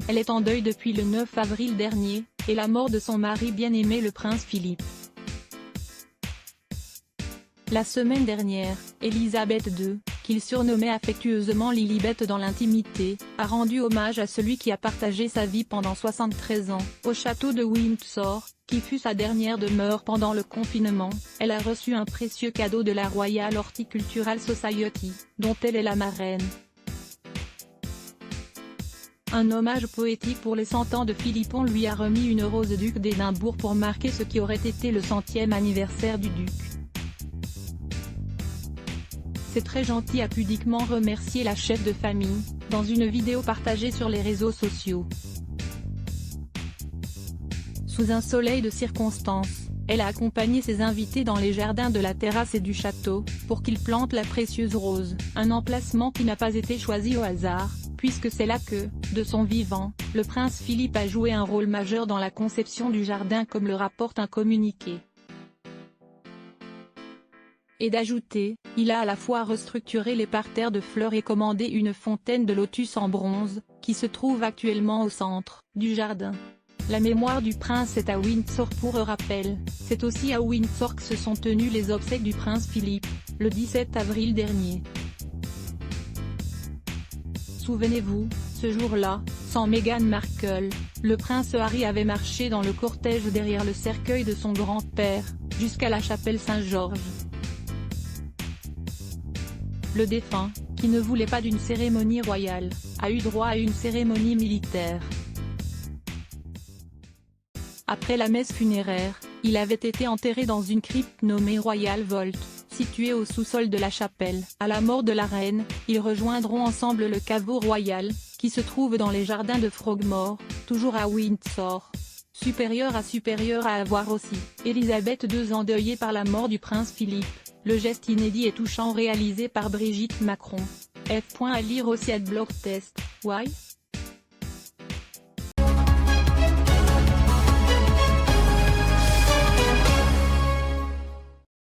elle est en deuil depuis le 9 avril dernier, et la mort de son mari bien-aimé le prince Philippe. La semaine dernière, Élisabeth II, qu'il surnommait affectueusement Lilibet dans l'intimité, a rendu hommage à celui qui a partagé sa vie pendant 73 ans, au château de Windsor, qui fut sa dernière demeure pendant le confinement. Elle a reçu un précieux cadeau de la Royal Horticultural Society, dont elle est la marraine. Un hommage poétique pour les 100 ans de Philippe. On lui a remis une rose duc d'Édimbourg pour marquer ce qui aurait été le 100e anniversaire du duc. C'est très gentil, a pudiquement remercié la chef de famille, dans une vidéo partagée sur les réseaux sociaux. Sous un soleil de circonstance, elle a accompagné ses invités dans les jardins de la terrasse et du château, pour qu'ils plantent la précieuse rose, un emplacement qui n'a pas été choisi au hasard, puisque c'est là que, de son vivant, le prince Philippe a joué un rôle majeur dans la conception du jardin, comme le rapporte un communiqué. Et d'ajouter, il a à la fois restructuré les parterres de fleurs et commandé une fontaine de lotus en bronze, qui se trouve actuellement au centre du jardin. La mémoire du prince est à Windsor. Pour rappel, c'est aussi à Windsor que se sont tenues les obsèques du prince Philippe, le 17 avril dernier. Souvenez-vous, ce jour-là, sans Meghan Markle, le prince Harry avait marché dans le cortège derrière le cercueil de son grand-père, jusqu'à la chapelle Saint-Georges. Le défunt, qui ne voulait pas d'une cérémonie royale, a eu droit à une cérémonie militaire. Après la messe funéraire, il avait été enterré dans une crypte nommée Royal Vault, située au sous-sol de la chapelle. À la mort de la reine, ils rejoindront ensemble le caveau royal, qui se trouve dans les jardins de Frogmore, toujours à Windsor. Supérieur à avoir aussi, Élisabeth II endeuillée par la mort du prince Philippe, le geste inédit et touchant réalisé par Brigitte Macron. À lire aussi @blogtest. Why?